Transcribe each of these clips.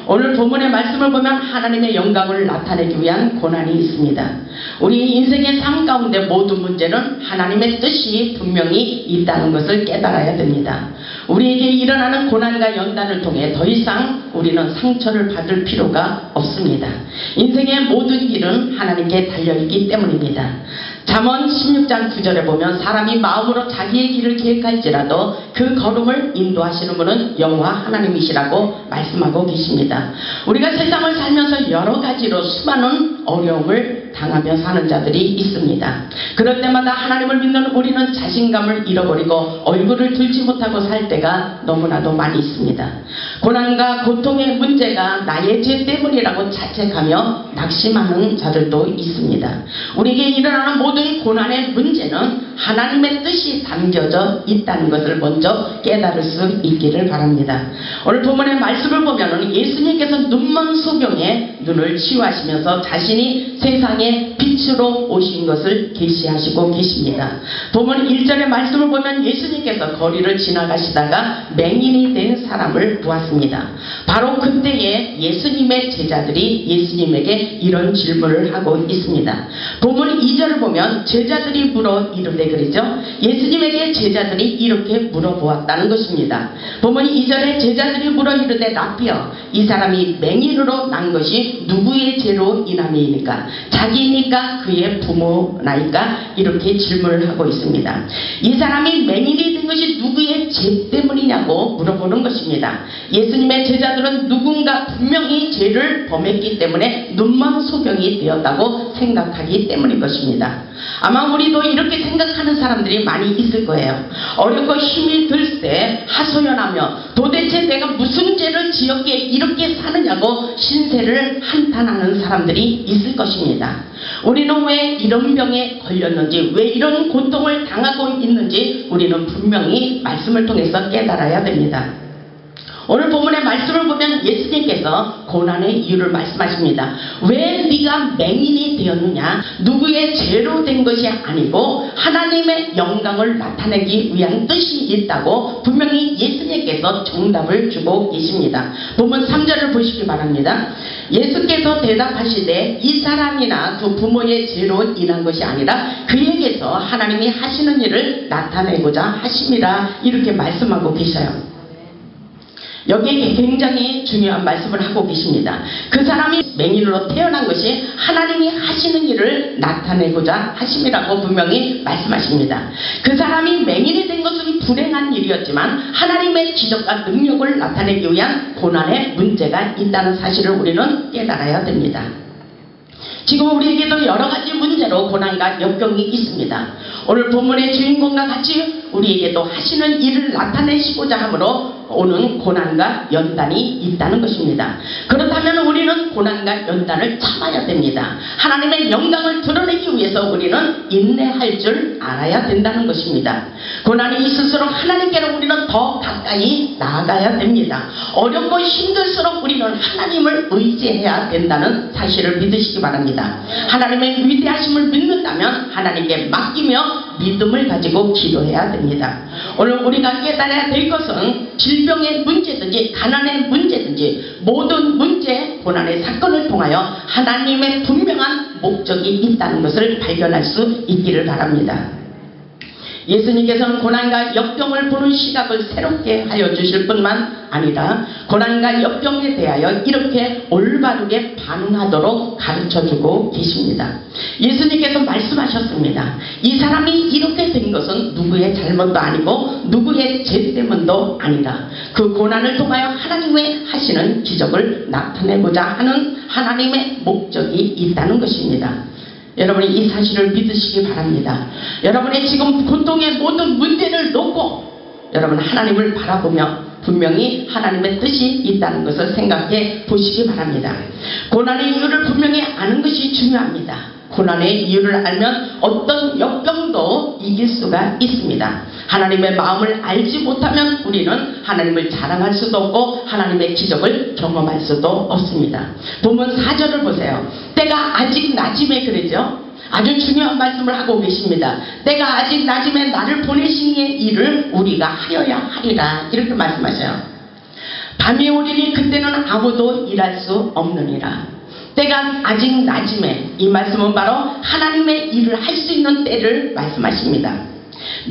오늘 본문의 말씀을 보면 하나님의 영광을 나타내기 위한 고난이 있습니다. 우리 인생의 삶 가운데 모든 문제는 하나님의 뜻이 분명히 있다는 것을 깨달아야 됩니다. 우리에게 일어나는 고난과 연단을 통해 더 이상 우리는 상처를 받을 필요가 없습니다. 인생의 모든 길은 하나님께 달려있기 때문입니다. 잠언 16장 9절에 보면 사람이 마음으로 자기의 길을 계획할지라도 그 걸음을 인도하시는 분은 여호와 하나님이시라고 말씀하고 계십니다. 우리가 세상을 살면서 여러 가지로 수많은 어려움을 당하며 사는 자들이 있습니다. 그럴 때마다 하나님을 믿는 우리는 자신감을 잃어버리고 얼굴을 들지 못하고 살 때가 너무나도 많이 있습니다. 고난과 고통의 문제가 나의 죄 때문이라고 자책하며 낙심하는 자들도 있습니다. 우리에게 일어나는 모든 고난의 문제는 하나님의 뜻이 담겨져 있다는 것을 먼저 깨달을 수 있기를 바랍니다. 오늘 본문의 말씀을 보면 예수님께서 눈먼 소경의 눈을 치유하시면서 자신이 세상의 빛으로 오신 것을 계시하시고 계십니다. 본문 1절의 말씀을 보면 예수님께서 거리를 지나가시다가 맹인이 된 사람을 보았습니다. 바로 그때에 예수님의 제자들이 예수님에게 이런 질문을 하고 있습니다. 본문 2절을 보면 제자들이 물어 이르되 그러죠. 예수님에게 제자들이 이렇게 물어보았다는 것입니다. 본문 2절에 제자들이 물어 이르되 라삐여, 이 사람이 맹인으로 난 것이 누구의 죄로 인함이니까? 자기니까 그의 부모나이까? 이렇게 질문을 하고 있습니다. 이 사람이 맹인이 된 것이 누구의 죄 때문이냐고 물어보는 것입니다. 예수님의 제자들은 누군가 분명히 죄를 범했기 때문에 눈먼 소경이 되었다고 생각하기 때문인 것입니다. 아마 우리도 이렇게 생각하는 사람들이 많이 있을 거예요. 어렵고 힘이 들 때 하소연하며 도대체 내가 무슨 죄를 지었기에 이렇게 사느냐고 신세를 한탄하는 사람들이 있을 것입니다. 우리는 왜 이런 병에 걸렸는지, 왜 이런 고통을 당하고 있는지 우리는 분명히 말씀을 통해서 깨달아야 됩니다. 오늘 본문의 말씀을 보면 예수님께서 고난의 이유를 말씀하십니다. 왜 네가 맹인이 되었느냐? 누구의 죄로 된 것이 아니고 하나님의 영광을 나타내기 위한 뜻이 있다고 분명히 예수님께서 정답을 주고 계십니다. 본문 3절을 보시기 바랍니다. 예수께서 대답하시되 이 사람이나 그 부모의 죄로 인한 것이 아니라 그에게서 하나님이 하시는 일을 나타내고자 하심이라, 이렇게 말씀하고 계셔요. 여기에 굉장히 중요한 말씀을 하고 계십니다. 그 사람이 맹인으로 태어난 것이 하나님이 하시는 일을 나타내고자 하심이라고 분명히 말씀하십니다. 그 사람이 맹인이 된 것은 불행한 일이었지만 하나님의 기적과 능력을 나타내기 위한 고난의 문제가 있다는 사실을 우리는 깨달아야 됩니다. 지금 우리에게도 여러가지 문제로 고난과 역경이 있습니다. 오늘 본문의 주인공과 같이 우리에게도 하시는 일을 나타내시고자 함으로 오는 고난과 연단이 있다는 것입니다. 그렇다면 우리는 고난과 연단을 참아야 됩니다. 하나님의 영광을 드러내기 위해서 우리는 인내할 줄 알아야 된다는 것입니다. 고난이 있을수록 하나님께로 우리는 더 가까이 나아가야 됩니다. 어렵고 힘들수록 우리는 하나님을 의지해야 된다는 사실을 믿으시기 바랍니다. 하나님의 위대하심을 믿는다면 하나님께 맡기며 믿음을 가지고 기도해야 됩니다. 오늘 우리가 깨달아야 될 것은 질병의 문제든지 가난의 문제든지 모든 문제, 고난의 사건을 통하여 하나님의 분명한 목적이 있다는 것을 발견할 수 있기를 바랍니다. 예수님께서는 고난과 역경을 보는 시각을 새롭게 하여 주실 뿐만 아니라 고난과 역경에 대하여 이렇게 올바르게 반응하도록 가르쳐주고 계십니다. 예수님께서 말씀하셨습니다. 이 사람이 이렇게 된 것은 누구의 잘못도 아니고 누구의 죄 때문도 아니라 그 고난을 통하여 하나님의 하시는 기적을 나타내고자 하는 하나님의 목적이 있다는 것입니다. 여러분이 이 사실을 믿으시기 바랍니다. 여러분의 지금 고통의 모든 문제를 놓고 여러분 하나님을 바라보며 분명히 하나님의 뜻이 있다는 것을 생각해 보시기 바랍니다. 고난의 이유를 분명히 아는 것이 중요합니다. 고난의 이유를 알면 어떤 역경도 이길 수가 있습니다. 하나님의 마음을 알지 못하면 우리는 하나님을 자랑할 수도 없고 하나님의 기적을 경험할 수도 없습니다. 본문 4절을 보세요. 때가 아직 낮임에, 그러죠? 아주 중요한 말씀을 하고 계십니다. 때가 아직 낮임에 나를 보내시니의 일을 우리가 하여야 하리라, 이렇게 말씀하셔요. 밤이 오리니 그때는 아무도 일할 수 없느니라. 때가 아직 낮음에, 이 말씀은 바로 하나님의 일을 할 수 있는 때를 말씀하십니다.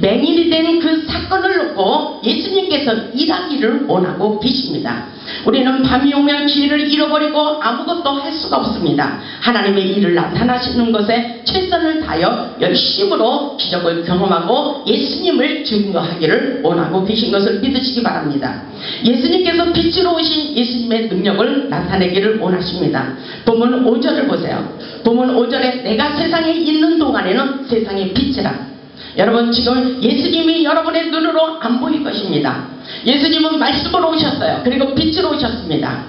맹인이 된 그 사건을 놓고 예수님께서 일하기를 원하고 계십니다. 우리는 밤이 오면 기회를 잃어버리고 아무것도 할 수가 없습니다. 하나님의 일을 나타나시는 것에 최선을 다하여 열심으로 기적을 경험하고 예수님을 증거하기를 원하고 계신 것을 믿으시기 바랍니다. 예수님께서 빛으로 오신 예수님의 능력을 나타내기를 원하십니다. 본문 5절을 보세요. 본문 5절에 내가 세상에 있는 동안에는 세상의 빛이라. 여러분, 지금 예수님이 여러분의 눈으로 안 보일 것입니다. 예수님은 말씀으로 오셨어요. 그리고 빛으로 오셨습니다.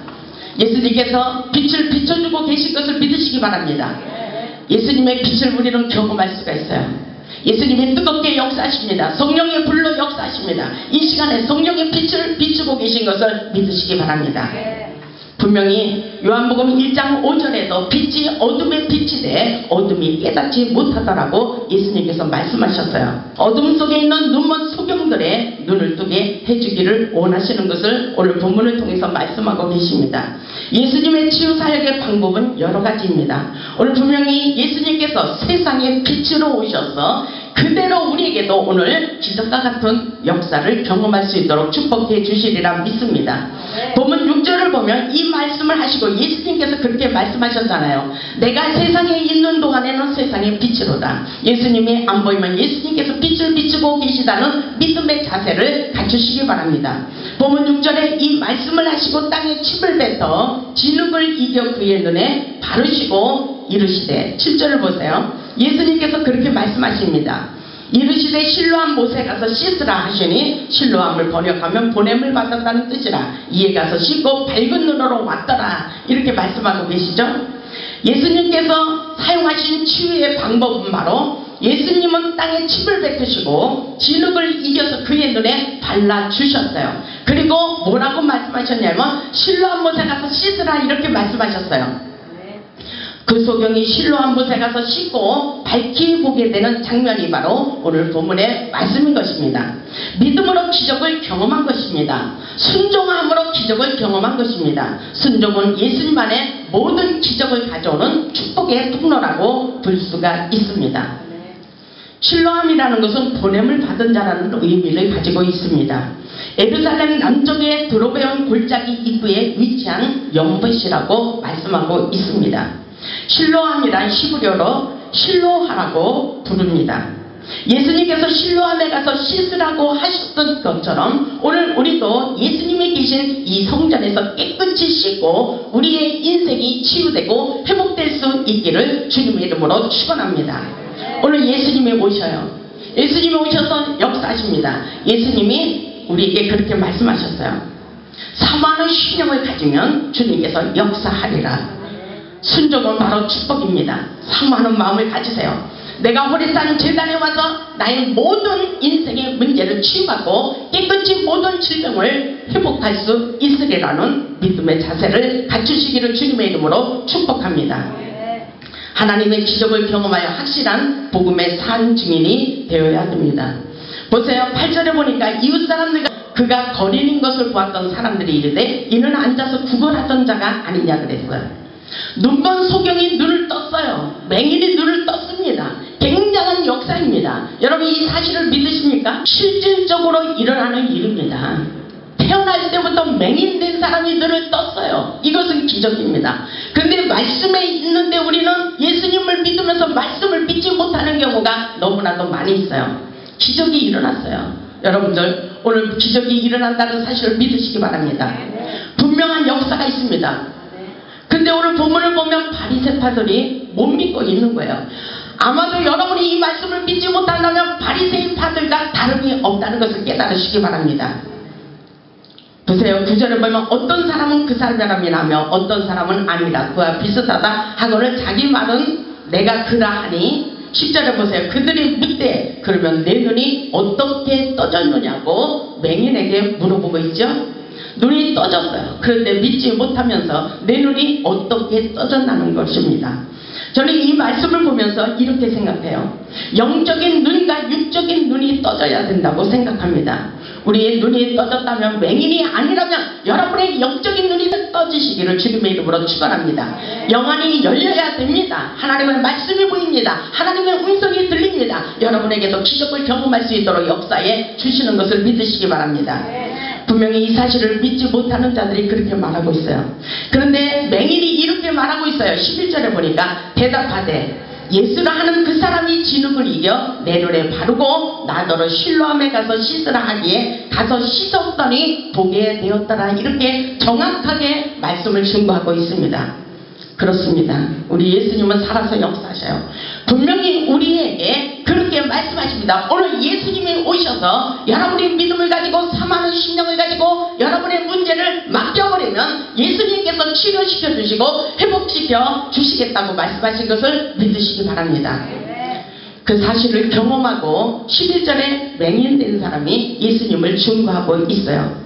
예수님께서 빛을 비춰주고 계신 것을 믿으시기 바랍니다. 예수님의 빛을 우리는 경험할 수가 있어요. 예수님이 뜨겁게 역사하십니다. 성령의 불로 역사하십니다. 이 시간에 성령의 빛을 비추고 계신 것을 믿으시기 바랍니다. 분명히 요한복음 1장 5절에도 빛이 어둠의 빛이 돼 어둠이 깨닫지 못하더라고 예수님께서 말씀하셨어요. 어둠 속에 있는 눈먼 소경들의 눈을 뜨게 해주기를 원하시는 것을 오늘 본문을 통해서 말씀하고 계십니다. 예수님의 치유사역의 방법은 여러 가지입니다. 오늘 분명히 예수님께서 세상의 빛으로 오셔서 그대로 우리에게도 오늘 기적과 같은 역사를 경험할 수 있도록 축복해 주시리라 믿습니다. 본문 6절을 보면 이 말씀을 하시고 예수님께서 그렇게 말씀하셨잖아요. 내가 세상에 있는 동안에는 세상의 빛이로다. 예수님이 안 보이면 예수님께서 빛을 비추고 계시다는 믿음의 자세를 갖추시기 바랍니다. 본문 6절에 이 말씀을 하시고 땅에 침을 뱉어 진흙을 이겨 그의 눈에 바르시고 이르시되 7절을 보세요. 예수님께서 그렇게 말씀하십니다. 이르시되 실로암 못에 가서 씻으라 하시니 실로암을 번역하면 보냄을 받았다는 뜻이라. 이에 가서 씻고 밝은 눈으로 왔더라. 이렇게 말씀하고 계시죠. 예수님께서 사용하신 치유의 방법은 바로 예수님은 땅에 침을 뱉으시고 진흙을 이겨서 그의 눈에 발라주셨어요. 그리고 뭐라고 말씀하셨냐면 실로암 못에 가서 씻으라 이렇게 말씀하셨어요. 그 소경이 실로암 못에 가서 씻고 밝히 보게 되는 장면이 바로 오늘 본문의 말씀인 것입니다. 믿음으로 기적을 경험한 것입니다. 순종함으로 기적을 경험한 것입니다. 순종은 예수님 안에 모든 기적을 가져오는 축복의 통로라고 볼 수가 있습니다. 실로암이라는 것은 보냄을 받은 자라는 의미를 가지고 있습니다. 예루살렘 남쪽의 드로베온 골짜기 입구에 위치한 연못이라고 말씀하고 있습니다. 실로암이란 히브리어로 실로하라고 부릅니다. 예수님께서 실로암에 가서 씻으라고 하셨던 것처럼 오늘 우리도 예수님이 계신 이 성전에서 깨끗이 씻고 우리의 인생이 치유되고 회복될 수 있기를 주님의 이름으로 축원합니다. 오늘 예수님이 오셔요. 예수님이 오셔서 역사하십니다. 예수님이 우리에게 그렇게 말씀하셨어요. 사모하는 신령을 가지면 주님께서 역사하리라. 순종은 바로 축복입니다. 사모하는 마음을 가지세요. 내가 호레산 제단에 와서 나의 모든 인생의 문제를 치유하고 깨끗이 모든 질병을 회복할 수 있으리라는 믿음의 자세를 갖추시기를 주님의 이름으로 축복합니다. 하나님의 기적을 경험하여 확실한 복음의 산 증인이 되어야 됩니다. 보세요. 8절에 보니까 이웃 사람들과 그가 거린인 것을 보았던 사람들이 이르되 이는 앉아서 구걸하던 자가 아니냐 그랬어요. 눈먼 소경이 눈을 떴어요. 맹인이 눈을 떴습니다. 굉장한 역사입니다. 여러분 이 사실을 믿으십니까? 실질적으로 일어나는 일입니다. 태어날 때부터 맹인된 사람이 눈을 떴어요. 이것은 기적입니다. 근데 말씀에 있는데 우리는 예수님을 믿으면서 말씀을 믿지 못하는 경우가 너무나도 많이 있어요. 기적이 일어났어요. 여러분들 오늘 기적이 일어난다는 사실을 믿으시기 바랍니다. 분명한 역사가 있습니다. 근데 오늘 본문을 보면 바리새파들이 못 믿고 있는 거예요. 아마도 여러분이 이 말씀을 믿지 못한다면 바리새파들과 다름이 없다는 것을 깨달으시기 바랍니다. 보세요. 9절을 보면 어떤 사람은 그 사람이라며 어떤 사람은 아니라 그와 비슷하다 하고는 자기 말은 내가 그라 하니 10절에 보세요. 그들이 묻되 그러면 내 눈이 어떻게 떠졌느냐고 맹인에게 물어보고 있죠. 눈이 떠졌어요. 그런데 믿지 못하면서 내 눈이 어떻게 떠졌나는 것입니다. 저는 이 말씀을 보면서 이렇게 생각해요. 영적인 눈과 육적인 눈이 떠져야 된다고 생각합니다. 우리의 눈이 떠졌다면, 맹인이 아니라면 여러분의 영적인 눈이 떠지시기를 주님의 이름으로 축원합니다. 영안이 열려야 됩니다. 하나님의 말씀이 보입니다. 하나님의 음성이 들립니다. 여러분에게도 기적을 경험할 수 있도록 역사에 주시는 것을 믿으시기 바랍니다. 분명히 이 사실을 믿지 못하는 자들이 그렇게 말하고 있어요. 그런데 맹인이 이렇게 말하고 있어요. 11절에 보니까 대답하되 예수라 하는 그 사람이 진흙을 이겨 내 눈에 바르고 나더러 실로암에 가서 씻으라 하기에 가서 씻었더니 보게 되었더라. 이렇게 정확하게 말씀을 증거하고 있습니다. 그렇습니다. 우리 예수님은 살아서 역사하셔요. 분명히 우리에게 그렇게 말씀하십니다. 오늘 예수님이 오셔서 여러분의 믿음을 가지고 사모하는 심령을 가지고 여러분의 문제를 맡겨버리면 예수님께서 치료시켜 주시고 회복시켜 주시겠다고 말씀하신 것을 믿으시기 바랍니다. 그 사실을 경험하고 11절에 맹인된 사람이 예수님을 증거하고 있어요.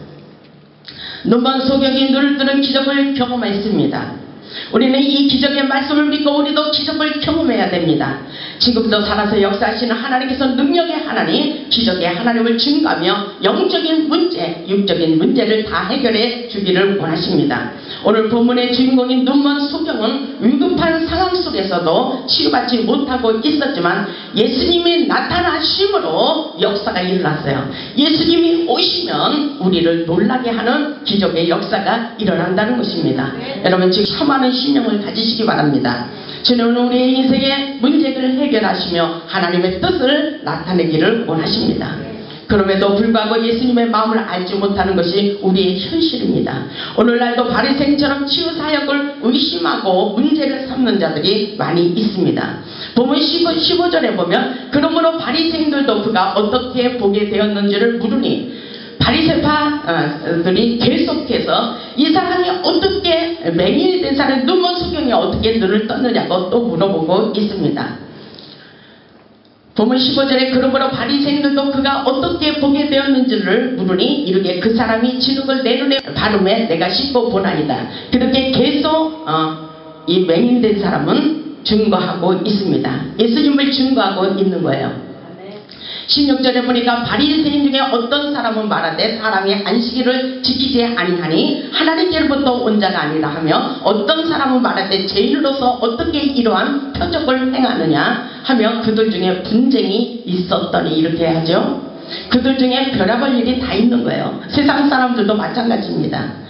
눈먼 소경이 눈을 뜨는 기적을 경험했습니다. 우리는 이 기적의 말씀을 믿고 우리도 기적을 경험해야 됩니다. 지금도 살아서 역사하시는 하나님께서 능력의 하나님, 기적의 하나님을 증거하며 영적인 문제, 육적인 문제를 다 해결해 주기를 원하십니다. 오늘 본문의 주인공인 눈먼 소경은 위급한 상황 속에서도 치유받지 못하고 있었지만 예수님이 나타나심으로 역사가 일어났어요. 예수님이 오시면 우리를 놀라게 하는 기적의 역사가 일어난다는 것입니다. 여러분 지금 수많은 신령을 가지시기 바랍니다. 주님은 우리의 인생의 문제를 해결하시며 하나님의 뜻을 나타내기를 원하십니다. 그럼에도 불구하고 예수님의 마음을 알지 못하는 것이 우리의 현실입니다. 오늘날도 바리새인처럼 치유사역을 의심하고 문제를 삼는 자들이 많이 있습니다. 본문 15절에 보면 그러므로 바리새인들도 그가 어떻게 보게 되었는지를 물으니 바리새파들이 계속해서 이 사람이 어떻게 맹인이 된 사람이 눈먼 소경이 어떻게 눈을 떴느냐고 또 물어보고 있습니다. 본문 15절에 그러므로 바리새인들도 그가 어떻게 보게 되었는지를 물으니 이르되 그 사람이 진흙을 내 눈에 바르매 내가 씻고 보나이다. 그렇게 계속 이 맹인된 사람은 증거하고 있습니다. 예수님을 증거하고 있는 거예요. 16절에 보니까 바리새인 중에 어떤 사람은 말하되 사람이 안식일을 지키지 아니하니 하나님께로부터 온 자가 아니라 하며 어떤 사람은 말하되 죄인으로서 어떻게 이러한 표적을 행하느냐 하며 그들 중에 분쟁이 있었더니 이렇게 하죠. 그들 중에 별의별 일이 다 있는 거예요. 세상 사람들도 마찬가지입니다.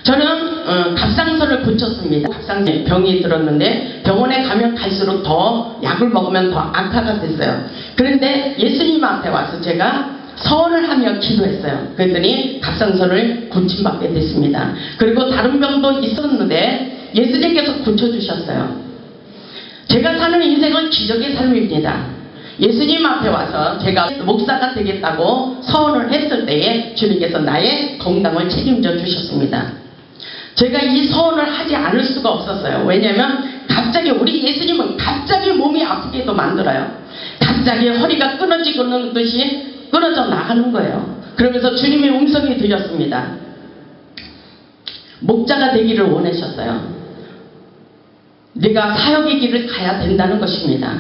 저는 갑상선을 고쳤습니다. 갑상선 병이 들었는데 병원에 가면 갈수록 더 약을 먹으면 더 악화가 됐어요. 그런데 예수님 앞에 와서 제가 서원을 하며 기도했어요. 그랬더니 갑상선을 고침받게 됐습니다. 그리고 다른 병도 있었는데 예수님께서 고쳐주셨어요. 제가 사는 인생은 기적의 삶입니다. 예수님 앞에 와서 제가 목사가 되겠다고 서원을 했을 때에 주님께서 나의 건강을 책임져 주셨습니다. 제가 이 서원을 하지 않을 수가 없었어요. 왜냐하면 갑자기 우리 예수님은 갑자기 몸이 아프게도 만들어요. 갑자기 허리가 끊어지는 듯이 끊어져 나가는 거예요. 그러면서 주님의 음성이 들렸습니다. 목자가 되기를 원하셨어요. 네가 사역의 길을 가야 된다는 것입니다.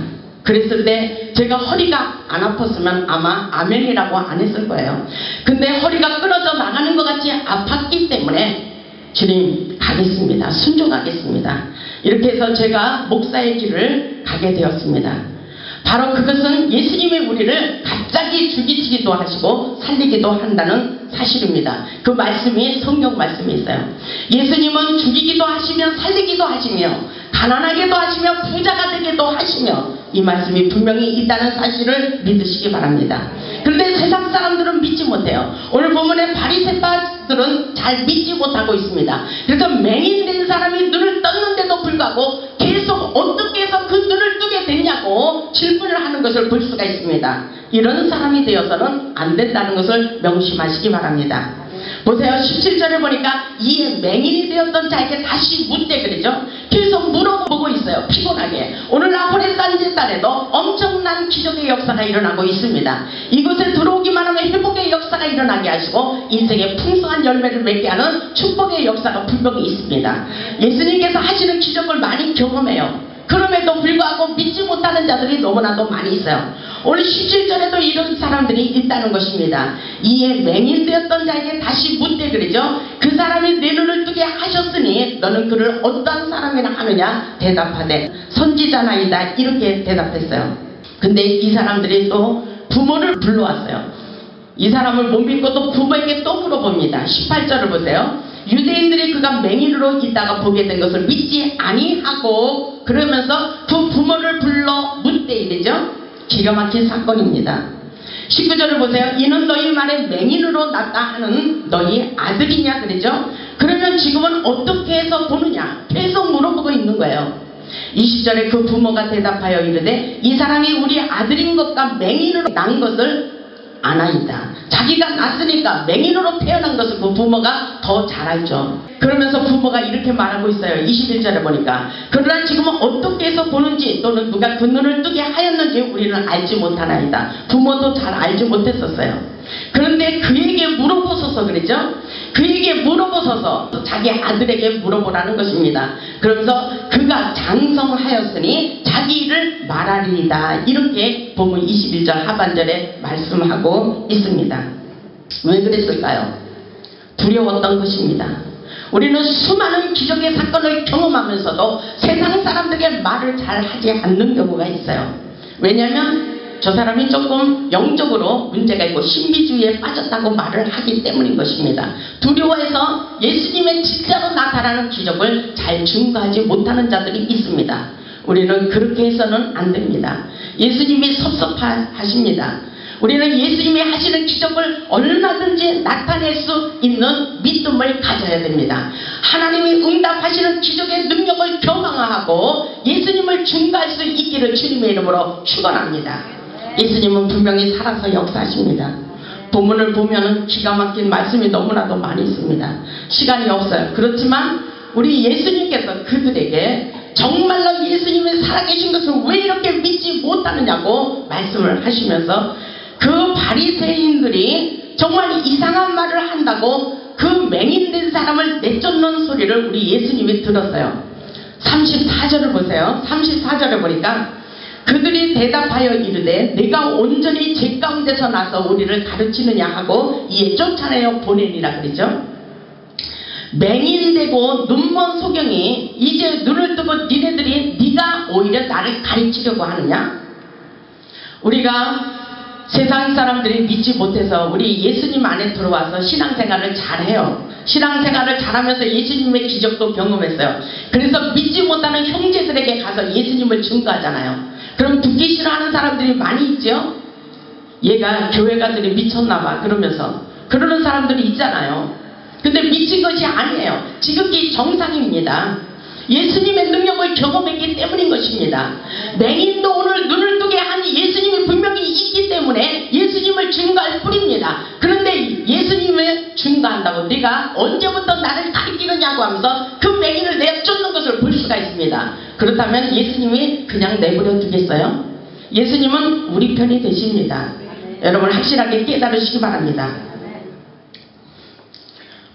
그랬을 때 제가 허리가 안 아팠으면 아마 아멘이라고 안 했을 거예요. 근데 허리가 끊어져 나가는 것 같이 아팠기 때문에 주님 가겠습니다. 순종하겠습니다. 이렇게 해서 제가 목사의 길을 가게 되었습니다. 바로 그것은 예수님이 우리를 갑자기 죽이시기도 하시고 살리기도 한다는 사실입니다. 그 말씀이 성경 말씀이 있어요. 예수님은 죽이기도 하시며 살리기도 하시며 가난하게도 하시며 부자가 되게도 하시며 이 말씀이 분명히 있다는 사실을 믿으시기 바랍니다. 그런데 세상 사람들은 믿지 못해요. 오늘 본문의 바리새파들은 잘 믿지 못하고 있습니다. 그래서 맹인된 사람이 눈을 떴는데도 불구하고 계속 어떻게 해서 그 눈을 뜨게 됐냐고 질문을 하는 것을 볼 수가 있습니다. 이런 사람이 되어서는 안 된다는 것을 명심하시기 바랍니다. 보세요. 17절에 보니까 이 맹인이 되었던 자에게 다시 묻되 그러죠. 계속 물어보고 있어요. 피곤하게. 오늘 나폴레 산지단에도 엄청난 기적의 역사가 일어나고 있습니다. 이곳에 들어오기만 하면 회복의 역사가 일어나게 하시고 인생의 풍성한 열매를 맺게 하는 축복의 역사가 분명히 있습니다. 예수님께서 하시는 기적을 많이 경험해요. 그럼에도 불구하고 믿지 못하는 자들이 너무나도 많이 있어요. 오늘 17절에도 이런 사람들이 있다는 것입니다. 이에 맹인되었던 자에게 다시 묻되 그러죠. 그 사람이 내 눈을 뜨게 하셨으니 너는 그를 어떠한 사람이라 하느냐 대답하되 선지자나이다 이렇게 대답했어요. 근데 이 사람들이 또 부모를 불러왔어요. 이 사람을 못 믿고 또 부모에게 또 물어봅니다. 18절을 보세요. 유대인들이 그가 맹인으로 있다가 보게 된 것을 믿지 아니하고 그러면서 두 부모를 불러 묻되 이래죠. 기가 막힌 사건입니다. 19절을 보세요. 이는 너희 말에 맹인으로 났다 하는 너희 아들이냐 그러죠. 그러면 지금은 어떻게 해서 보느냐 계속 물어보고 있는 거예요. 20절에 그 부모가 대답하여 이르되 이 사람이 우리 아들인 것과 맹인으로 난 것을 아나이다. 자기가 낳았으니까 맹인으로 태어난 것을 그 부모가 더 잘 알죠. 그러면서 부모가 이렇게 말하고 있어요. 21절에 보니까 그러나 지금은 어떻게 해서 보는지 또는 누가 그 눈을 뜨게 하였는지 우리는 알지 못하나이다. 부모도 잘 알지 못했었어요. 그런데 그에게 물어보소서 그랬죠. 그에게 물어보소서 자기 아들에게 물어보라는 것입니다. 그러면서 그가 장성하였으니 자기 일을 말하리이다. 이렇게 보면 21절 하반절에 말씀하고 있습니다. 왜 그랬을까요? 두려웠던 것입니다. 우리는 수많은 기적의 사건을 경험하면서도 세상 사람들에게 말을 잘 하지 않는 경우가 있어요. 왜냐하면 저 사람이 조금 영적으로 문제가 있고 신비주의에 빠졌다고 말을 하기 때문인 것입니다. 두려워해서 예수님의 진짜로 나타나는 기적을 잘 증거하지 못하는 자들이 있습니다. 우리는 그렇게 해서는 안 됩니다. 예수님이 섭섭하십니다. 우리는 예수님이 하시는 기적을 얼마든지 나타낼 수 있는 믿음을 가져야 됩니다. 하나님이 응답하시는 기적의 능력을 경험하고 예수님을 증거할 수 있기를 주님의 이름으로 축원합니다. 예수님은 분명히 살아서 역사하십니다. 본문을 보면은 기가 막힌 말씀이 너무나도 많이 있습니다. 시간이 없어요. 그렇지만 우리 예수님께서 그들에게 정말로 예수님이 살아계신 것을 왜 이렇게 믿지 못하느냐고 말씀을 하시면서 그 바리새인들이 정말 이상한 말을 한다고 그 맹인된 사람을 내쫓는 소리를 우리 예수님이 들었어요. 34절을 보세요. 34절에 보니까 그들이 대답하여 이르되 내가 온전히 제 가운데서 나서 우리를 가르치느냐 하고 이에 쫓아내어 보내니라 그러죠. 맹인되고 눈먼 소경이 이제 눈을 뜨고 니네들이 네가 오히려 나를 가르치려고 하느냐? 우리가 세상 사람들이 믿지 못해서 우리 예수님 안에 들어와서 신앙생활을 잘해요. 신앙생활을 잘하면서 예수님의 기적도 경험했어요. 그래서 믿지 못하는 형제들에게 가서 예수님을 증거하잖아요. 그럼 듣기 싫어하는 사람들이 많이 있죠. 얘가 교회 가더니 미쳤나봐 그러면서 그러는 사람들이 있잖아요. 근데 미친 것이 아니에요. 지극히 정상입니다. 예수님의 능력을 경험했기 때문인 것입니다. 맹인도 오늘 눈을 뜨게 한 예수님이 분명히 있기 때문에 예수님을 증거할 뿐입니다. 그런데 예수님을 증거한다고 네가 언제부터 나를 가리키느냐고 하면서 그 맹인을 내쫓는 것을 볼 수가 있습니다. 그렇다면 예수님이 그냥 내버려 두겠어요? 예수님은 우리 편이 되십니다. 여러분 확실하게 깨달으시기 바랍니다.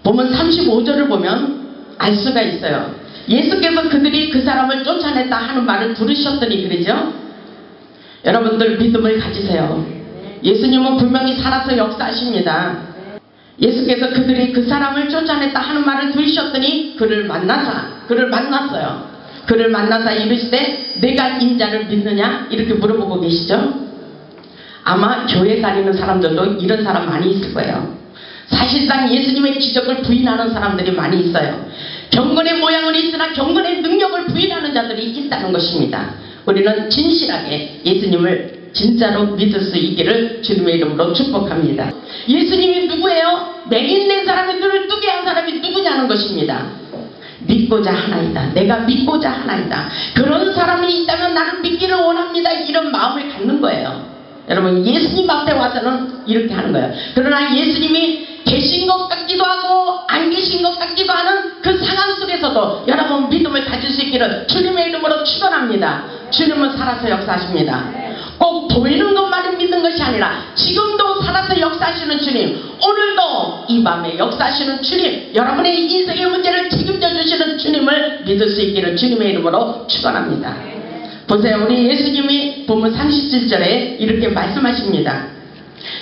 보면 35절을 보면 알 수가 있어요. 예수께서 그들이 그 사람을 쫓아냈다 하는 말을 들으셨더니 그러죠. 여러분들 믿음을 가지세요. 예수님은 분명히 살아서 역사하십니다. 예수께서 그들이 그 사람을 쫓아냈다 하는 말을 들으셨더니 그를 만났어요. 그를 만나서 이르시되 내가 인자를 믿느냐 이렇게 물어보고 계시죠. 아마 교회 다니는 사람들도 이런 사람 많이 있을 거예요. 사실상 예수님의 기적을 부인하는 사람들이 많이 있어요. 경건의 모양은 있으나 경건의 능력을 부인하는 자들이 있다는 것입니다. 우리는 진실하게 예수님을 진짜로 믿을 수 있기를 주님의 이름으로 축복합니다. 예수님이 누구예요? 맹인된 사람의 눈을 뜨게 한 사람이 누구냐는 것입니다. 믿고자 하나이다. 내가 믿고자 하나이다. 그런 사람이 있다면 나를 믿기를 원합니다. 이런 마음을 갖는 거예요. 여러분 예수님 앞에 와서는 이렇게 하는 거예요. 그러나 예수님이 계신 것 같기도 하고 안 계신 것 같기도 하는 그 상황 속에서도 여러분 믿음을 가질 수 있기를 주님의 이름으로 축원합니다. 주님은 살아서 역사하십니다. 꼭 보이는 것만을 믿는 것이 아니라 지금도 살아서 역사하시는 주님, 오늘도 이 밤에 역사하시는 주님, 여러분의 인생의 문제를 책임져 주시는 주님을 믿을 수 있기를 주님의 이름으로 축원합니다. 보세요. 우리 예수님이 본문 37절에 이렇게 말씀하십니다.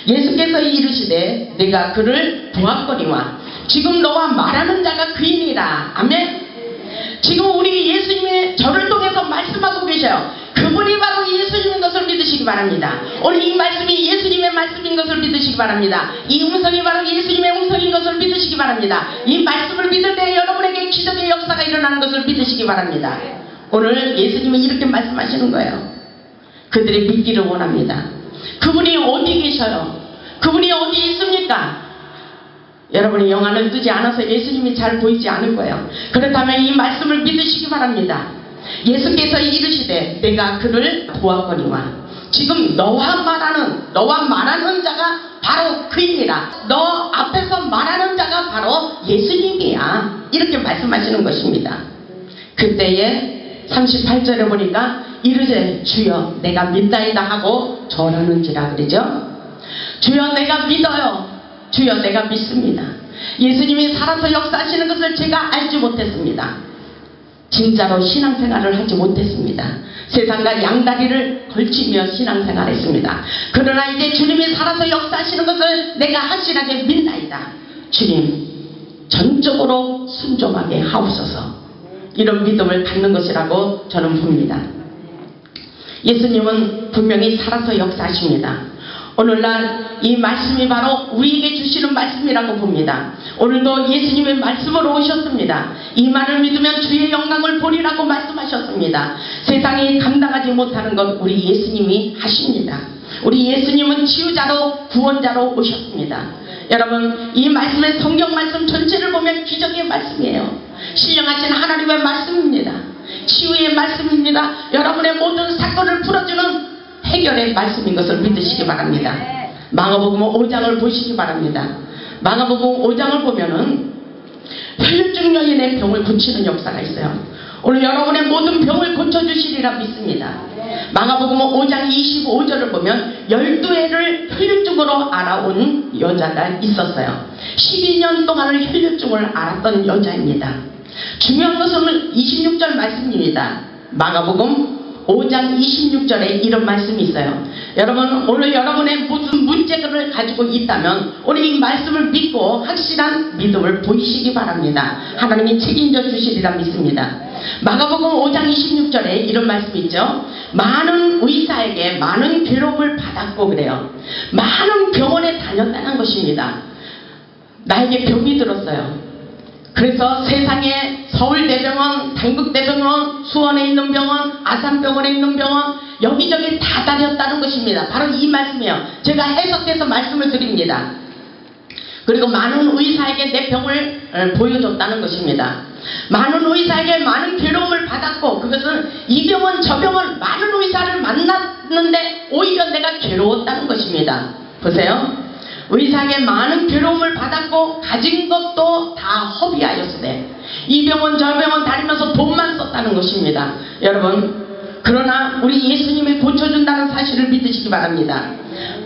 예수께서 이르시되 내가 그를 보았거니와 지금 너와 말하는 자가 그이니라. 아멘. 지금 우리 예수님이 저를 통해서 말씀하고 계셔요. 그분이 바로 예수님인 것을 믿으시기 바랍니다. 오늘 이 말씀이 예수님의 말씀인 것을 믿으시기 바랍니다. 이 음성이 바로 예수님의 음성인 것을 믿으시기 바랍니다. 이 말씀을 믿을 때 여러분에게 기적의 역사가 일어나는 것을 믿으시기 바랍니다. 오늘 예수님이 이렇게 말씀하시는 거예요. 그들이 믿기를 원합니다. 그분이 어디 계셔요? 그분이 어디 있습니까? 여러분이 영안을 뜨지 않아서 예수님이 잘 보이지 않을 거예요. 그렇다면 이 말씀을 믿으시기 바랍니다. 예수께서 이르시되 내가 그를 보았거니와 지금 너와 말하는 자가 바로 그이니라. 너 앞에서 말하는 자가 바로 예수님이야. 이렇게 말씀하시는 것입니다. 그때에 38절에 보니까 이르되 주여 내가 믿나이다 하고 절하는지라 그러죠. 주여 내가 믿어요. 주여 내가 믿습니다. 예수님이 살아서 역사하시는 것을 제가 알지 못했습니다. 진짜로 신앙생활을 하지 못했습니다. 세상과 양다리를 걸치며 신앙생활했습니다. 그러나 이제 주님이 살아서 역사하시는 것을 내가 확실하게 믿나이다. 주님 전적으로 순종하게 하옵소서. 이런 믿음을 갖는 것이라고 저는 봅니다. 예수님은 분명히 살아서 역사하십니다. 오늘날 이 말씀이 바로 우리에게 주시는 말씀이라고 봅니다. 오늘도 예수님의 말씀으로 오셨습니다. 이 말을 믿으면 주의 영광을 보리라고 말씀하셨습니다. 세상이 감당하지 못하는 것 우리 예수님이 하십니다. 우리 예수님은 치유자로 구원자로 오셨습니다. 여러분 이 말씀의 성경 말씀 전체를 보면 기적의 말씀이에요. 신령하신 하나님의 말씀입니다. 치유의 말씀입니다. 여러분의 모든 사건을 풀어주는 해결의 말씀인 것을 믿으시기 바랍니다. 마가복음 5장을 보시기 바랍니다. 마가복음 5장을 보면은 혈류증 여인의 병을 고치는 역사가 있어요. 오늘 여러분의 모든 병을 고쳐주시리라 믿습니다. 마가복음 5장 25절을 보면 12회를 혈류증으로 알아온 여자가 있었어요. 12년 동안을 혈류증을 앓았던 여자입니다. 중요한 것은 26절 말씀입니다. 마가복음 5장 26절에 이런 말씀이 있어요. 여러분 오늘 여러분의 무슨 문제를 가지고 있다면 오늘 이 말씀을 믿고 확실한 믿음을 보이시기 바랍니다. 하나님이 책임져 주시리라 믿습니다. 마가복음 5장 26절에 이런 말씀이 있죠. 많은 의사에게 많은 괴로움을 받았고 그래요. 많은 병원에 다녔다는 것입니다. 나에게 병이 들었어요. 그래서 세상에 서울대병원, 당국대병원, 수원에 있는 병원, 아산병원에 있는 병원 여기저기 다 다녔다는 것입니다. 바로 이 말씀이에요. 제가 해석해서 말씀을 드립니다. 그리고 많은 의사에게 내 병을 보여줬다는 것입니다. 많은 의사에게 많은 괴로움을 받았고 그것은 이 병원 저 병원 많은 의사를 만났는데 오히려 내가 괴로웠다는 것입니다. 보세요. 의사에게 많은 괴로움을 받았고 가진 것도 다 허비하였으되 이 병원 저 병원 다니면서 돈만 썼다는 것입니다. 여러분 그러나 우리 예수님이 고쳐준다는 사실을 믿으시기 바랍니다.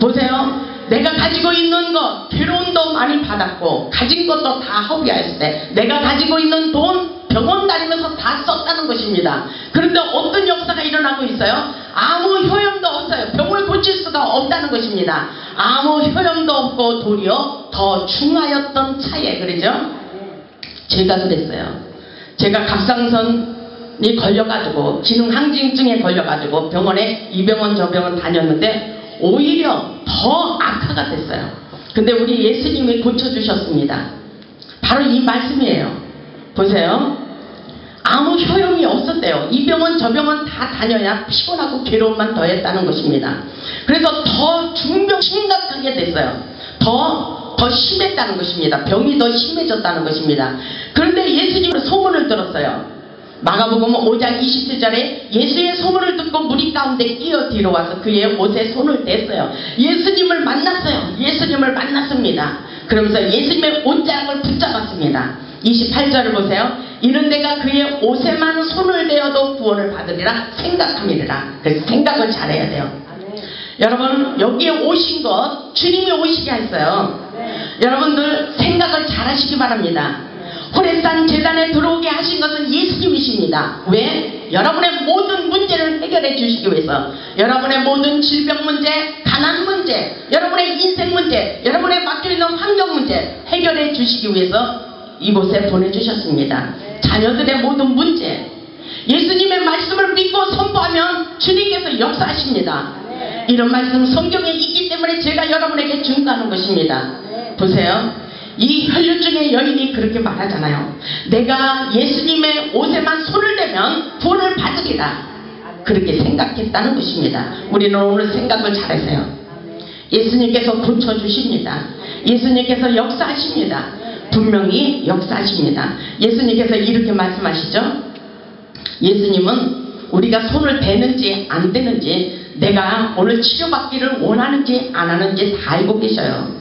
보세요. 내가 가지고 있는 것 괴로움도 많이 받았고 가진 것도 다 허비하였으되 내가 가지고 있는 돈 병원 다니면서 다 썼다는 것입니다. 그런데 어떤 역사가 일어나고 있어요? 아무 효용도 없어요. 병을 고칠 수가 없다는 것입니다. 아무 효용도 없고 도리어 더 중하였던 차에 그러죠? 제가 그랬어요. 제가 갑상선이 걸려가지고 기능항진증에 걸려가지고 병원에 이 병원 저 병원 다녔는데 오히려 더 악화가 됐어요. 근데 우리 예수님이 고쳐주셨습니다. 바로 이 말씀이에요. 보세요. 아무 효용이 없었대요. 이 병원 저 병원 다 다녀야 피곤하고 괴로움만 더했다는 것입니다. 그래서 더 중병 심각하게 됐어요. 더 심했다는 것입니다. 병이 더 심해졌다는 것입니다. 그런데 예수님은 소문을 들었어요. 마가복음 5장 27절에 예수의 소문을 듣고 무리 가운데 끼어 뒤로 와서 그의 옷에 손을 댔어요. 예수님을 만났어요. 예수님을 만났습니다. 그러면서 예수님의 옷자락을 붙잡았습니다. 28절을 보세요. 이런 데가 그의 옷에만 손을 대어도 구원을 받으리라 생각함이라. 그래서 생각을 잘해야 돼요. 여러분 여기에 오신 것 주님이 오시게 했어요. 여러분들 생각을 잘 하시기 바랍니다. 호렙산 제단에 들어오게 하신 것은 예수님이십니다. 왜? 여러분의 모든 문제를 해결해 주시기 위해서, 여러분의 모든 질병 문제, 가난 문제, 여러분의 인생 문제, 여러분의 막혀있는 환경 문제 해결해 주시기 위해서 이곳에 보내주셨습니다. 자녀들의 모든 문제, 예수님의 말씀을 믿고 선포하면 주님께서 역사하십니다. 이런 말씀 성경에 있기 때문에 제가 여러분에게 증거하는 것입니다. 보세요. 이 혈류증의 여인이 그렇게 말하잖아요. 내가 예수님의 옷에만 손을 대면 구원을 받으리라. 그렇게 생각했다는 것입니다. 우리는 오늘 생각을 잘하세요. 예수님께서 고쳐주십니다. 예수님께서 역사하십니다. 분명히 역사하십니다. 예수님께서 이렇게 말씀하시죠. 예수님은 우리가 손을 대는지 안 대는지, 내가 오늘 치료받기를 원하는지 안 하는지 다 알고 계셔요.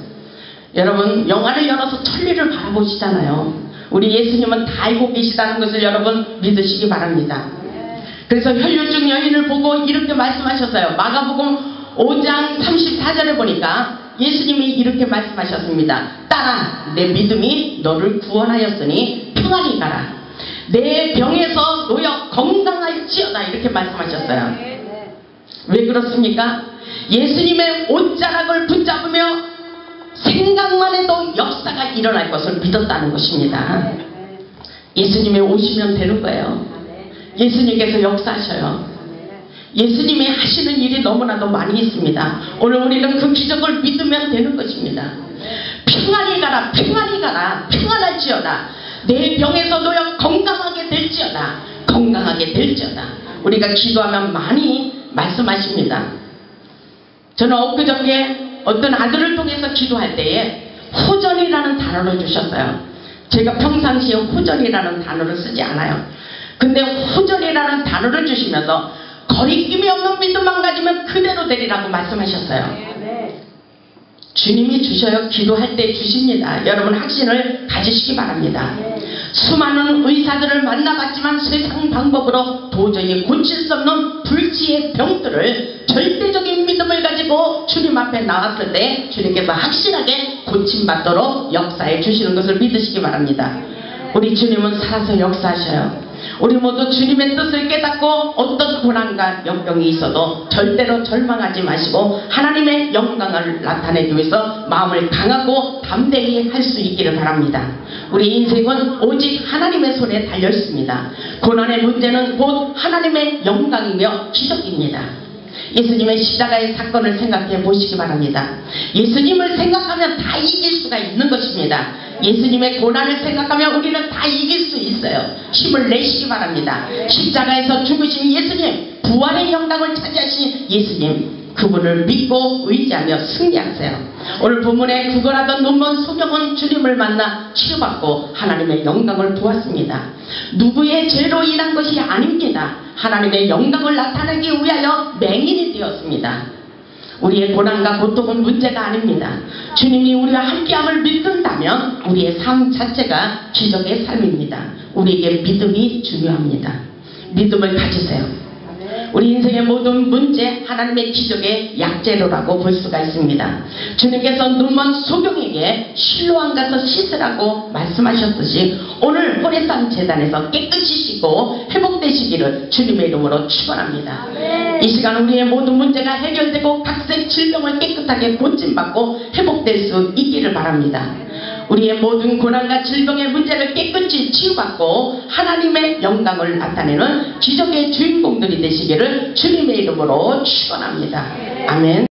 여러분, 영화를 열어서 천리를 바라보시잖아요. 우리 예수님은 다 알고 계시다는 것을 여러분 믿으시기 바랍니다. 그래서 혈류증 여인을 보고 이렇게 말씀하셨어요. 마가복음 5장 34절에 보니까 예수님이 이렇게 말씀하셨습니다. 딸아, 내 믿음이 너를 구원하였으니 평안히 가라. 내 병에서 놓여 건강할지어다. 이렇게 말씀하셨어요. 왜 그렇습니까? 예수님의 옷자락을 붙잡으며 생각만 해도 역사가 일어날 것을 믿었다는 것입니다. 예수님이 오시면 되는 거예요. 예수님께서 역사하셔요. 예수님이 하시는 일이 너무나도 많이 있습니다. 오늘 우리는 그 기적을 믿으면 되는 것입니다. 평안히 가라, 평안히 가라, 평안할지어다. 내 병에서 놓여 건강하게 될지어다, 건강하게 될지어다. 우리가 기도하면 많이 말씀하십니다. 저는 엊그저께 어떤 아들을 통해서 기도할 때에 호전이라는 단어를 주셨어요. 제가 평상시에 호전이라는 단어를 쓰지 않아요. 근데 호전이라는 단어를 주시면서 거리낌이 없는 믿음만 가지면 그대로 되리라고 말씀하셨어요. 주님이 주셔요. 기도할 때 주십니다. 여러분 확신을 가지시기 바랍니다. 수많은 의사들을 만나봤지만 세상 방법으로 도저히 고칠 수 없는 불치의 병들을 절대적인 믿음을 가지고 주님 앞에 나왔을 때 주님께서 확실하게 고침받도록 역사해 주시는 것을 믿으시기 바랍니다. 우리 주님은 살아서 역사하셔요. 우리 모두 주님의 뜻을 깨닫고 어떤 고난과 역경이 있어도 절대로 절망하지 마시고 하나님의 영광을 나타내기 위해서 마음을 강하고 담대히 할 수 있기를 바랍니다. 우리 인생은 오직 하나님의 손에 달려 있습니다. 고난의 문제는 곧 하나님의 영광이며 기적입니다. 예수님의 십자가의 사건을 생각해 보시기 바랍니다. 예수님을 생각하면 다 이길 수가 있는 것입니다. 예수님의 고난을 생각하면 우리는 다 이길 수 있어요. 힘을 내시기 바랍니다. 십자가에서 죽으신 예수님, 부활의 영광을 차지하신 예수님, 그분을 믿고 의지하며 승리하세요. 오늘 본문에 구걸하던 눈먼 소경은 주님을 만나 치료받고 하나님의 영광을 보았습니다. 누구의 죄로 인한 것이 아닙니다. 하나님의 영광을 나타내기 위하여 맹인이 되었습니다. 우리의 고난과 고통은 문제가 아닙니다. 주님이 우리와 함께함을 믿는다면 우리의 삶 자체가 기적의 삶입니다. 우리에게 믿음이 중요합니다. 믿음을 가지세요. 우리 인생의 모든 문제 하나님의 기적의 약재료라고 볼 수가 있습니다. 주님께서 눈먼 소경에게 실로암 가서 씻으라고 말씀하셨듯이 오늘 호렙산 제단에서 깨끗이 씻고 회복되시기를 주님의 이름으로 축원합니다. 이 시간 우리의 모든 문제가 해결되고 각색 질병을 깨끗하게 고침받고 회복될 수 있기를 바랍니다. 우리의 모든 고난과 질병의 문제를 깨끗이 치유받고 하나님의 영광을 나타내는 기적의 주인공들이 되시기를 주님의 이름으로 축원합니다. 아멘.